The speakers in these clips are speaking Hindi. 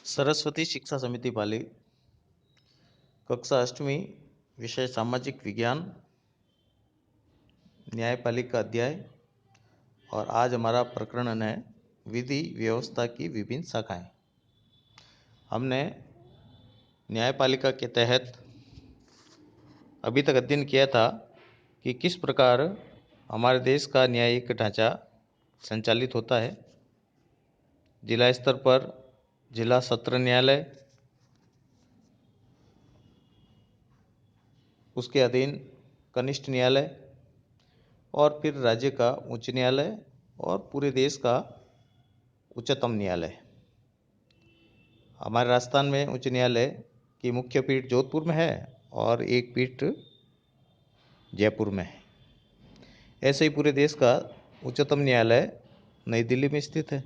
सरस्वती शिक्षा समिति पाली कक्षा 8वीं विषय सामाजिक विज्ञान न्यायपालिका अध्याय। और आज हमारा प्रकरण है विधि व्यवस्था की विभिन्न शाखाएं। हमने न्यायपालिका के तहत अभी तक अध्ययन किया था कि किस प्रकार हमारे देश का न्यायिक ढांचा संचालित होता है। जिला स्तर पर जिला सत्र न्यायालय, उसके अधीन कनिष्ठ न्यायालय और फिर राज्य का उच्च न्यायालय और पूरे देश का उच्चतम न्यायालय। हमारे राजस्थान में उच्च न्यायालय की मुख्य पीठ जोधपुर में है और एक पीठ जयपुर में है। ऐसे ही पूरे देश का उच्चतम न्यायालय नई दिल्ली में स्थित है।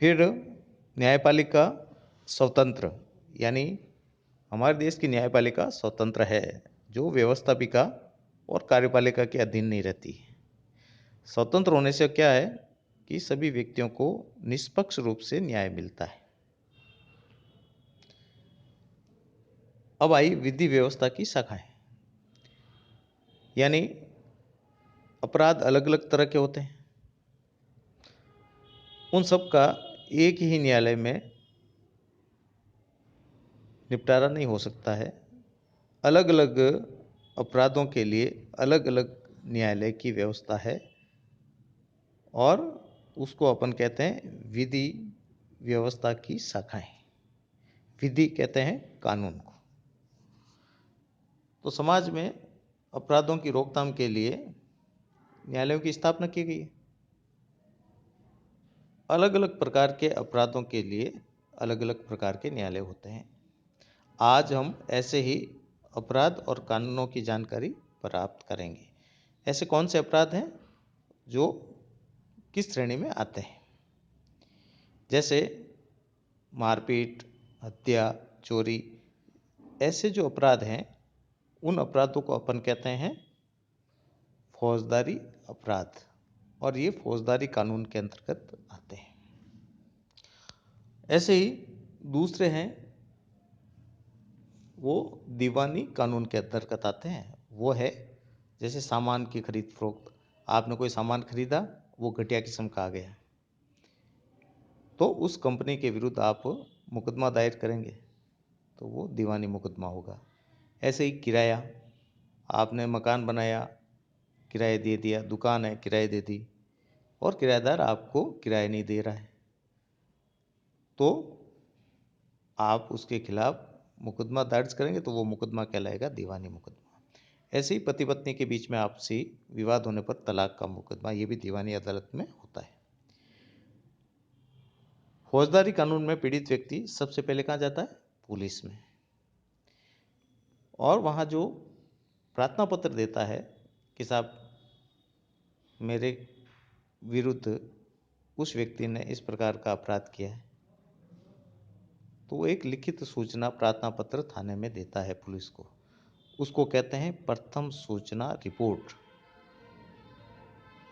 फिर न्यायपालिका स्वतंत्र, यानी हमारे देश की न्यायपालिका स्वतंत्र है, जो व्यवस्थापिका और कार्यपालिका के अधीन नहीं रहती। स्वतंत्र होने से क्या है कि सभी व्यक्तियों को निष्पक्ष रूप से न्याय मिलता है। अब आई विधि व्यवस्था की शाखाएं, यानी अपराध अलग अलग तरह के होते हैं। उन सब का एक ही न्यायालय में निपटारा नहीं हो सकता है। अलग अलग अपराधों के लिए अलग अलग न्यायालय की व्यवस्था है और उसको अपन कहते हैं विधि व्यवस्था की शाखाएं। विधि कहते हैं कानून को। तो समाज में अपराधों की रोकथाम के लिए न्यायालयों की स्थापना की गई है। अलग अलग प्रकार के अपराधों के लिए अलग अलग प्रकार के न्यायालय होते हैं। आज हम ऐसे ही अपराध और कानूनों की जानकारी प्राप्त करेंगे। ऐसे कौन से अपराध हैं जो किस श्रेणी में आते हैं। जैसे मारपीट, हत्या, चोरी, ऐसे जो अपराध हैं उन अपराधों को अपन कहते हैं फौजदारी अपराध, और ये फौजदारी कानून के अंतर्गत आते हैं। ऐसे ही दूसरे हैं वो दीवानी कानून के अंतर्गत आते हैं। वो है जैसे सामान की खरीद फरोख्त। आपने कोई सामान खरीदा, वो घटिया किस्म का आ गया, तो उस कंपनी के विरुद्ध आप मुकदमा दायर करेंगे तो वो दीवानी मुकदमा होगा। ऐसे ही किराया, आपने मकान बनाया, किराए दे दिया, दुकान है किराए दे दी और किराएदार आपको किराया नहीं दे रहा है, तो आप उसके खिलाफ मुकदमा दर्ज करेंगे तो वो मुकदमा कहलाएगा दीवानी मुकदमा। ऐसे ही पति पत्नी के बीच में आपसी विवाद होने पर तलाक का मुकदमा, ये भी दीवानी अदालत में होता है। फौजदारी कानून में पीड़ित व्यक्ति सबसे पहले कहाँ जाता है? पुलिस में। और वहाँ जो प्रार्थना पत्र देता है कि साहब मेरे विरुद्ध उस व्यक्ति ने इस प्रकार का अपराध किया है, तो वो एक लिखित सूचना प्रार्थना पत्र थाने में देता है पुलिस को। उसको कहते हैं प्रथम सूचना रिपोर्ट,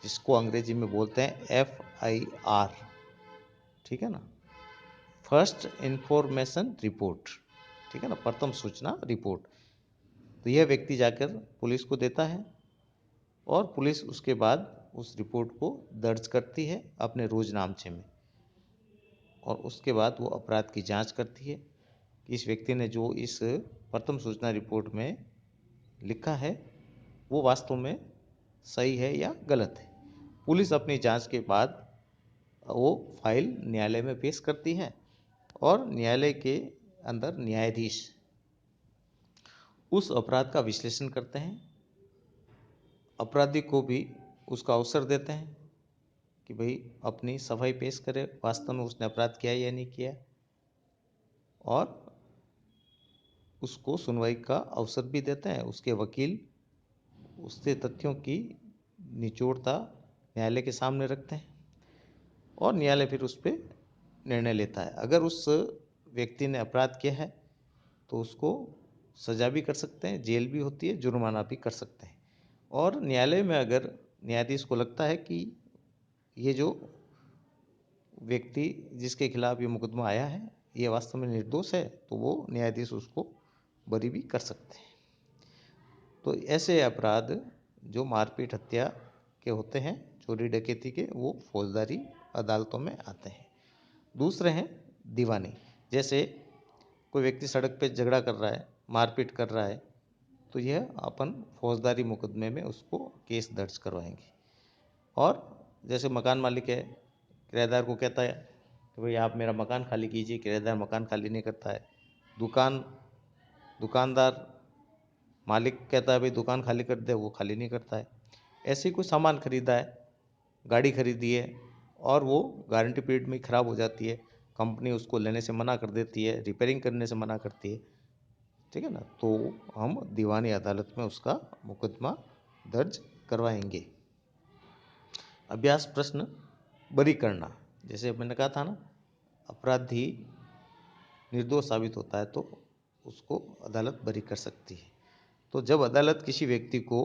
जिसको अंग्रेजी में बोलते हैं FIR। ठीक है ना, फर्स्ट इंफॉर्मेशन रिपोर्ट। ठीक है ना, प्रथम सूचना रिपोर्ट। तो यह व्यक्ति जाकर पुलिस को देता है और पुलिस उसके बाद उस रिपोर्ट को दर्ज करती है अपने रोजनामचे में, और उसके बाद वो अपराध की जांच करती है कि इस व्यक्ति ने जो इस प्रथम सूचना रिपोर्ट में लिखा है वो वास्तव में सही है या गलत है। पुलिस अपनी जांच के बाद वो फाइल न्यायालय में पेश करती है और न्यायालय के अंदर न्यायाधीश उस अपराध का विश्लेषण करते हैं। अपराधी को भी उसका अवसर देते हैं कि भाई अपनी सफाई पेश करे, वास्तव में उसने अपराध किया या नहीं किया, और उसको सुनवाई का अवसर भी देते हैं। उसके वकील उससे तथ्यों की निचोड़ता न्यायालय के सामने रखते हैं और न्यायालय फिर उस पर निर्णय लेता है। अगर उस व्यक्ति ने अपराध किया है तो उसको सजा भी कर सकते हैं, जेल भी होती है, जुर्माना भी कर सकते हैं। और न्यायालय में अगर न्यायाधीश को लगता है कि ये जो व्यक्ति जिसके खिलाफ ये मुकदमा आया है ये वास्तव में निर्दोष है तो वो न्यायाधीश उसको बरी भी कर सकते हैं। तो ऐसे अपराध जो मारपीट हत्या के होते हैं, चोरी डकैती के, वो फौजदारी अदालतों में आते हैं। दूसरे हैं दीवानी। जैसे कोई व्यक्ति सड़क पे झगड़ा कर रहा है, मारपीट कर रहा है, तो यह अपन फौजदारी मुकदमे में उसको केस दर्ज करवाएंगे। और जैसे मकान मालिक है, किराएदार को कहता है कि भाई आप मेरा मकान खाली कीजिए, किराएदार मकान खाली नहीं करता है। दुकानदार मालिक कहता है भाई दुकान खाली कर दे, वो खाली नहीं करता है। ऐसे ही कोई सामान खरीदा है, गाड़ी खरीदी है और वो गारंटी पीरियड में ख़राब हो जाती है, कंपनी उसको लेने से मना कर देती है, रिपेयरिंग करने से मना करती है, ठीक है ना, तो हम दीवानी अदालत में उसका मुकदमा दर्ज करवाएंगे। अभ्यास प्रश्न, बरी करना। जैसे मैंने कहा था ना, अपराधी निर्दोष साबित होता है तो उसको अदालत बरी कर सकती है। तो जब अदालत किसी व्यक्ति को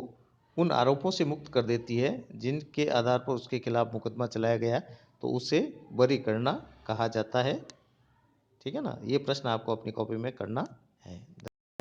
उन आरोपों से मुक्त कर देती है जिनके आधार पर उसके खिलाफ मुकदमा चलाया गया, तो उसे बरी करना कहा जाता है। ठीक है ना, ये प्रश्न आपको अपनी कॉपी में करना है।